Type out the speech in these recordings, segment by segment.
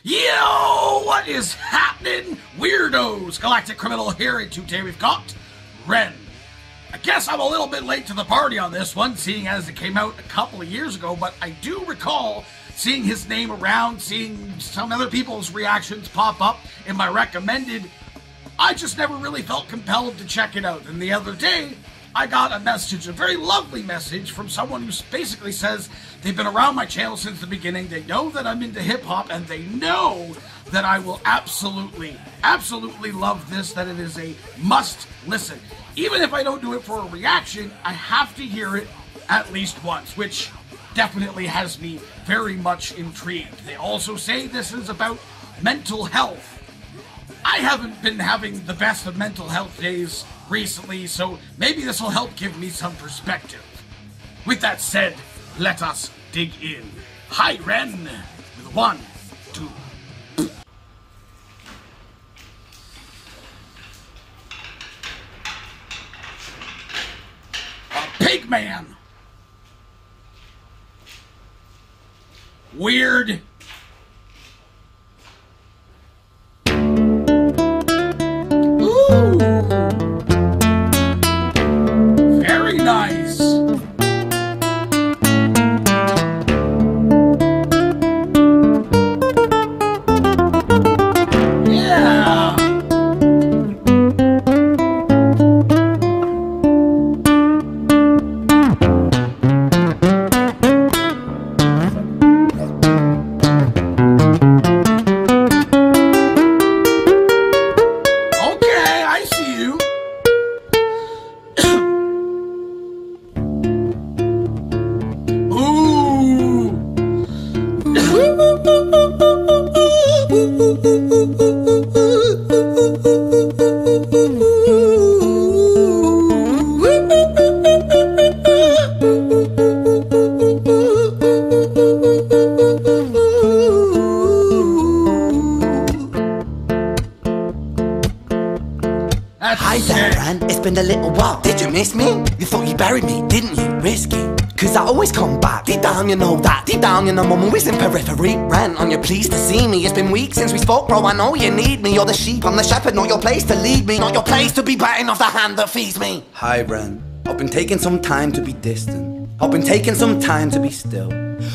Yo, what is happening, weirdos? Galactic Criminal here, and today we've got Ren. I guess I'm a little bit late to the party on this one, seeing as it came out a couple of years ago, but I do recall seeing his name around, seeing some other people's reactions pop up in my recommended. I just never really felt compelled to check it out, and the other day, I got a message, a very lovely message, from someone who basically says they've been around my channel since the beginning, they know that I'm into hip-hop, and they know that I will absolutely love this, that it is a must-listen. Even if I don't do it for a reaction, I have to hear it at least once, which definitely has me very much intrigued. They also say this is about mental health. I haven't been having the best of mental health days recently, so maybe this will help give me some perspective. With that said, let us dig in. Hi, Ren, with 1, 2. A pig man. Weird. Ooh. Very nice. Yeah. Okay, I see you. Hi there, Ren. It's been a little while. Did you miss me? You thought you buried me, didn't you? Risky. Cause I always come back. Deep down you know that. Deep down you know I'm always in periphery. Ren, on your pleased to see me. It's been weeks since we spoke, bro. I know you need me. You're the sheep, I'm the shepherd. Not your place to lead me. Not your place to be biting off the hand that feeds me. Hi, Ren. I've been taking some time to be distant. I've been taking some time to be still.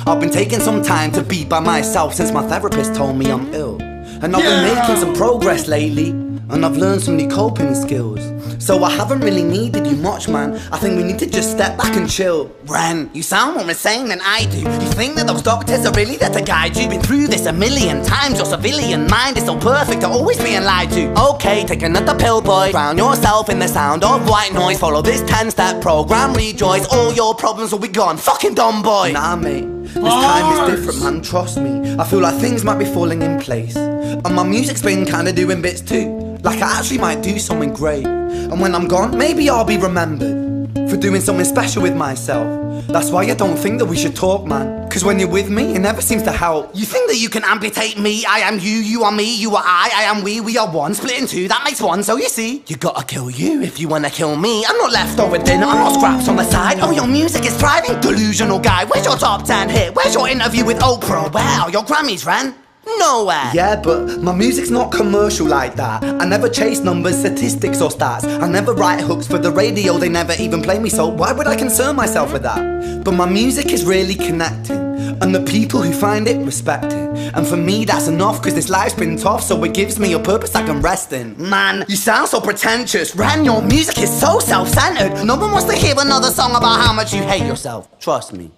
I've been taking some time to be by myself since my therapist told me I'm ill. And I've been making some progress lately, and I've learned some new coping skills. So I haven't really needed you much, man. I think we need to just step back and chill. Ren, you sound more insane than I do. You think that those doctors are really there to guide you? Been through this a million times. Your civilian mind is so perfect to always being lied to. Okay, take another pill, boy. Drown yourself in the sound of white noise. Follow this 10-step program, rejoice. All your problems will be gone. Fucking dumb boy. Nah, mate. This time is different, man. Trust me. I feel like things might be falling in place, and my music's been kinda doing bits too. Like I actually might do something great. And when I'm gone, maybe I'll be remembered for doing something special with myself. That's why I don't think that we should talk, man. Cause when you're with me, it never seems to help. You think that you can amputate me? I am you, you are me, you are I am we are one. Split in two, that makes one. So you see, you gotta kill you if you wanna kill me. I'm not leftover dinner, I'm not scraps on the side. Oh, your music is thriving, delusional guy. Where's your top 10 hit? Where's your interview with Oprah? Wow, your Grammys, Ren? Nowhere. Yeah, but my music's not commercial like that. I never chase numbers, statistics or stats. I never write hooks for the radio, they never even play me, so why would I concern myself with that? But my music is really connecting, and the people who find it respect it. And for me that's enough, cause this life's been tough, so it gives me a purpose I can rest in. Man, you sound so pretentious. Ren, your music is so self-centered. No one wants to hear another song about how much you hate yourself. Trust me.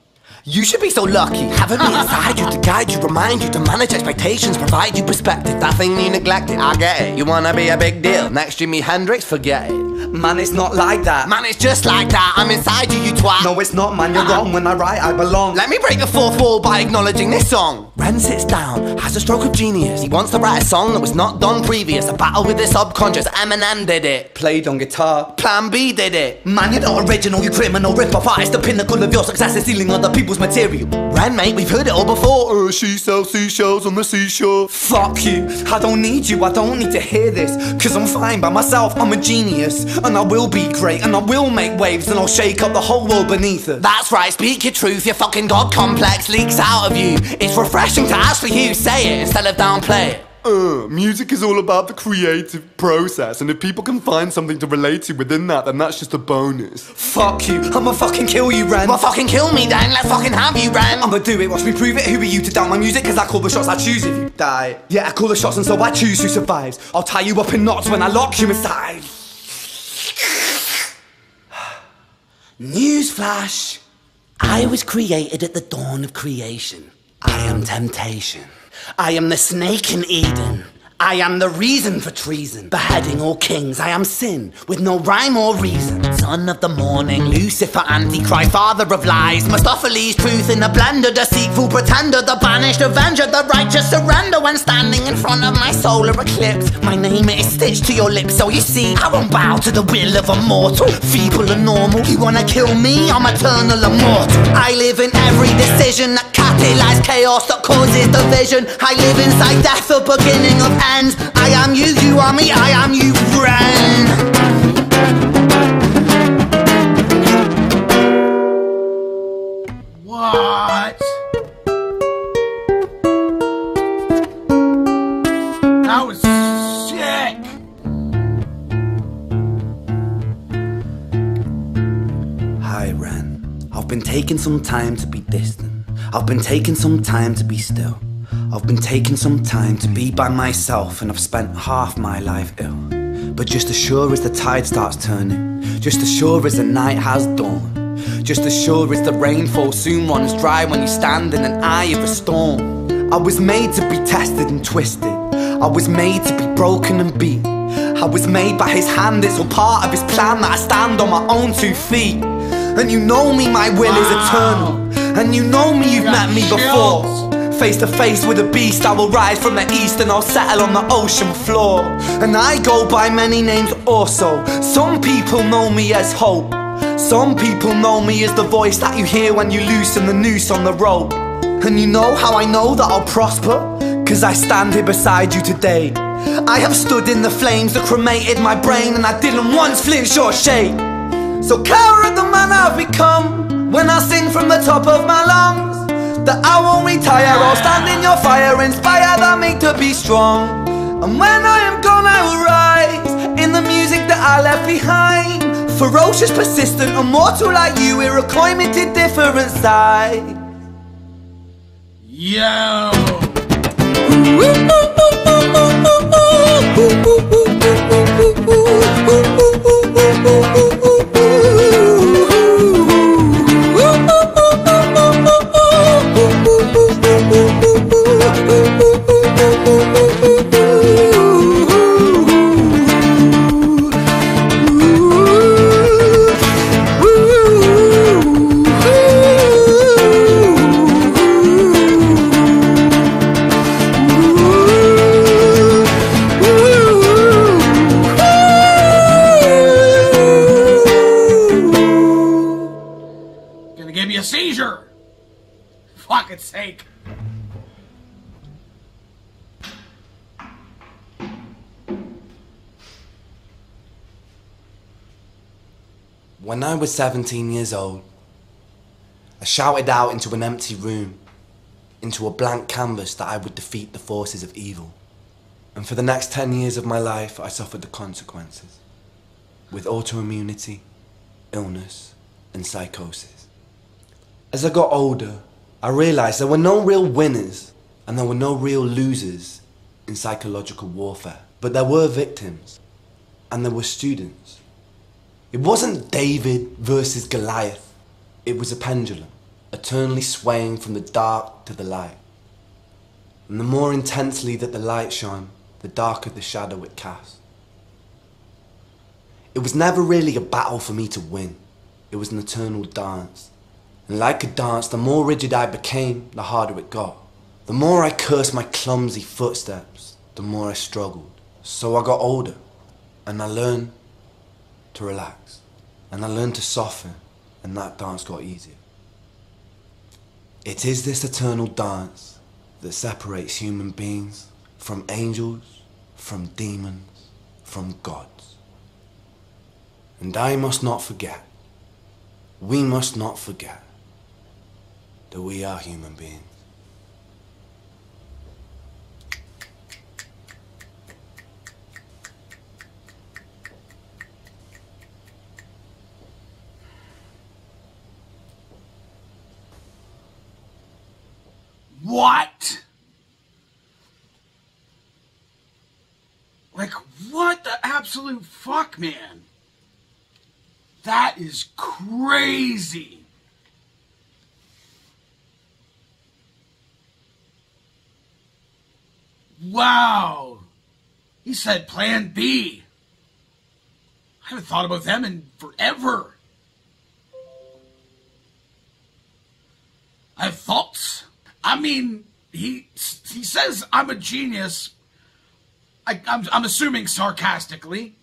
You should be so lucky, having me inside you to guide you, remind you, to manage expectations, provide you perspective. That thing you neglected, I get it. You wanna be a big deal, next Jimi Hendrix, forget it. Man, it's not like that. Man, it's just like that. I'm inside you, you twat. No, it's not, man, you're wrong. When I write, I belong. Let me break the fourth wall by acknowledging this song. Ren sits down, has a stroke of genius. He wants to write a song that was not done previous. A battle with the subconscious, Eminem did it. Played on guitar. Plan B did it. Man, you're not original, you criminal rip-off artist. The pinnacle of your success is stealing other people's material. Ren, mate, we've heard it all before. She sells seashells on the seashore. Fuck you, I don't need you, I don't need to hear this. Cause I'm fine by myself, I'm a genius. And I will be great, and I will make waves, and I'll shake up the whole world beneath it. That's right, speak your truth, your fucking God complex leaks out of you. It's refreshing to actually hear you say it instead of downplay it. Music is all about the creative process, and if people can find something to relate to within that, then that's just a bonus. Fuck you, I'ma fucking kill you, Ren. Well, fucking kill me then, let's fucking have you, Ren. I'ma do it, watch me prove it. Who are you to doubt my music? Cause I call the shots, I choose if you die. Yeah, I call the shots and so I choose who survives. I'll tie you up in knots when I lock you inside. Newsflash, I was created at the dawn of creation. I am temptation. I am the snake in Eden. I am the reason for treason, beheading all kings. I am sin, with no rhyme or reason. Son of the morning, Lucifer, Antichrist, father of lies. Mustopheles, truth in a blender, deceitful pretender, the banished avenger, the righteous surrender. When standing in front of my solar eclipse, my name is stitched to your lips. So you see, I won't bow to the will of a mortal, feeble and normal. You wanna kill me? I'm eternal immortal. I live in every decision that catalyzes chaos, that causes division. I live inside death, the beginning of end. I am you, you are me, I am you, Ren. What? That was sick. Hi, Ren. I've been taking some time to be distant. I've been taking some time to be still. I've been taking some time to be by myself, and I've spent half my life ill. But just as sure as the tide starts turning, just as sure as the night has dawned, just as sure as the rainfall soon runs dry when you stand in an eye of a storm. I was made to be tested and twisted. I was made to be broken and beat. I was made by his hand, it's all part of his plan that I stand on my own 2 feet. And you know me, my will is eternal. And you know me, you've met me before. Face to face with a beast, I will rise from the east and I'll settle on the ocean floor. And I go by many names also. Some people know me as hope. Some people know me as the voice that you hear when you loosen the noose on the rope. And you know how I know that I'll prosper? Cause I stand here beside you today. I have stood in the flames that cremated my brain, and I didn't once flinch or shake. So cower at the man I've become when I sing from the top of my lungs. That I won't retire, I'll stand in your fire, inspired I make to be strong. And when I am gone I will rise in the music that I left behind. Ferocious, persistent, immortal like you, Iroquois minted different side. Yo. Give me a seizure. Fucking sake. When I was 17 years old, I shouted out into an empty room, into a blank canvas, that I would defeat the forces of evil. And for the next 10 years of my life, I suffered the consequences, with autoimmunity, illness, and psychosis. As I got older, I realized there were no real winners and there were no real losers in psychological warfare. But there were victims and there were students. It wasn't David versus Goliath. It was a pendulum, eternally swaying from the dark to the light. And the more intensely that the light shone, the darker the shadow it cast. It was never really a battle for me to win. It was an eternal dance. And like a dance, the more rigid I became, the harder it got. The more I cursed my clumsy footsteps, the more I struggled. So I got older, and I learned to relax. And I learned to soften, and that dance got easier. It is this eternal dance that separates human beings from angels, from demons, from gods. And I must not forget, we must not forget, that we are human beings. What? Like, what the absolute fuck, man? That is crazy. Wow. He said Plan B. I haven't thought about them in forever. I have thoughts. I mean, he says I'm a genius. I'm assuming sarcastically.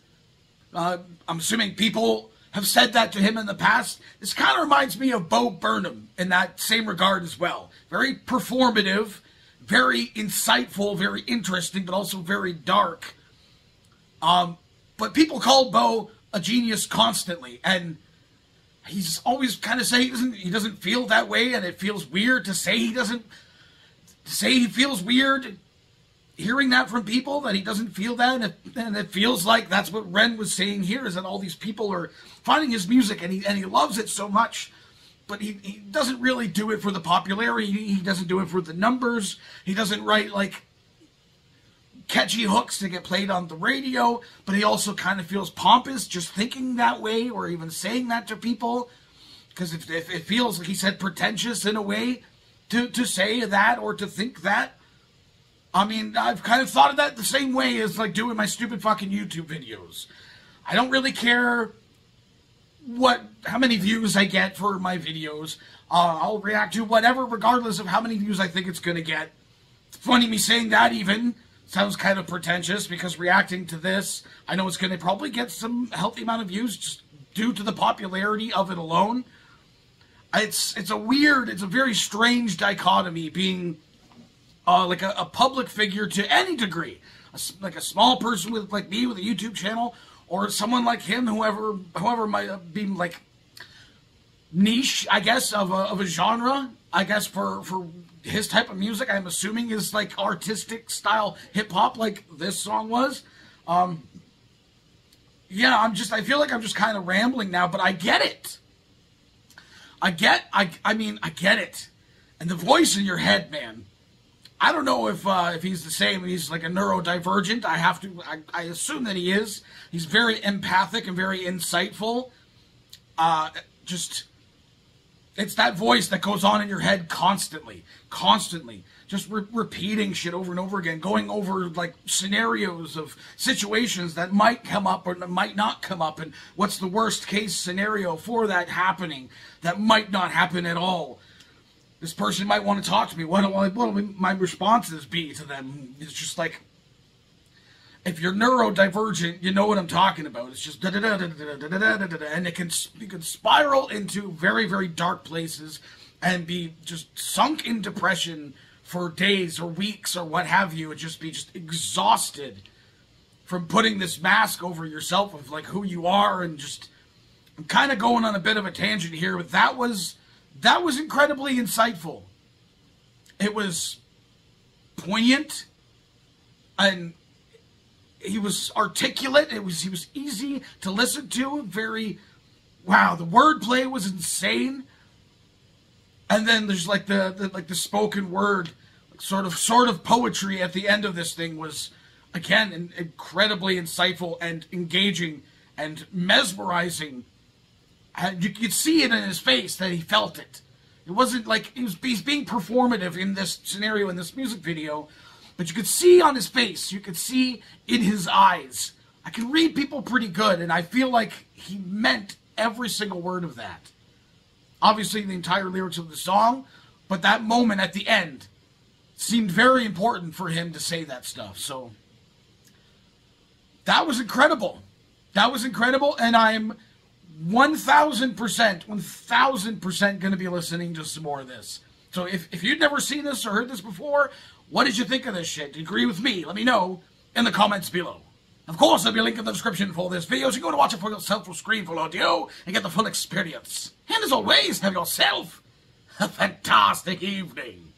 I'm assuming people have said that to him in the past. This kind of reminds me of Bo Burnham in that same regard as well. Very performative, very insightful, very interesting, but also very dark. But people call Bo a genius constantly, and he's always kind of saying he doesn't feel that way, and it feels weird to say he feels weird hearing that from people, that he doesn't feel that, and it feels like that's what Ren was saying here, is that all these people are finding his music, and he loves it so much, but he doesn't really do it for the popularity, he doesn't do it for the numbers, he doesn't write, like, catchy hooks to get played on the radio, but he also kind of feels pompous just thinking that way, or even saying that to people, because if it feels, like he said, pretentious in a way, to say that, or to think that. I mean, I've kind of thought of that the same way as, like, doing my stupid fucking YouTube videos. I don't really care how many views I get for my videos. I'll react to whatever, regardless of how many views I think it's going to get. It's funny me saying that even. Sounds kind of pretentious, because reacting to this, I know it's going to probably get some healthy amount of views just due to the popularity of it alone. It's a very strange dichotomy, being like a public figure to any degree, like a small person like me with a YouTube channel, or someone like him, whoever might be like niche, I guess, of a genre, I guess, for his type of music. I'm assuming is like artistic style hip hop, like this song was. Yeah, I feel like I'm just kind of rambling now, but I get it. I get it. And the voice in your head, man. I don't know if he's the same. He's like a neurodivergent. I assume that he is. He's very empathic and very insightful. It's that voice that goes on in your head constantly. Just repeating shit over and over again, going over like scenarios of situations that might come up or that might not come up, and what's the worst case scenario for that happening that might not happen at all. This person might want to talk to me. What will my responses be to them? It's just like, if you're neurodivergent, you know what I'm talking about. It's just da-da-da-da-da-da-da-da-da-da, and you can spiral into very, very dark places and be just sunk in depression for days or weeks or what have you, and just be exhausted from putting this mask over yourself of like who you are. And just, I'm kind of going on a bit of a tangent here, but that was incredibly insightful. It was poignant, and he was articulate. He was easy to listen to. Wow, the wordplay was insane. And then there's like the spoken word, sort of poetry at the end of this thing was, again, incredibly insightful and engaging and mesmerizing. And you could see it in his face that he felt it. It wasn't like he's being performative in this scenario, in this music video, but you could see on his face, you could see in his eyes. I can read people pretty good, and I feel like he meant every single word of that. Obviously, the entire lyrics of the song, but that moment at the end seemed very important for him to say that stuff. So that was incredible. That was incredible, and I'm 1,000% going to be listening to some more of this. So if you'd never seen this or heard this before, what did you think of this shit? Do you agree with me? Let me know in the comments below. Of course, there'll be a link in the description for this video, so you go to watch it for yourself full screen, full audio, and get the full experience. And as always, have yourself a fantastic evening.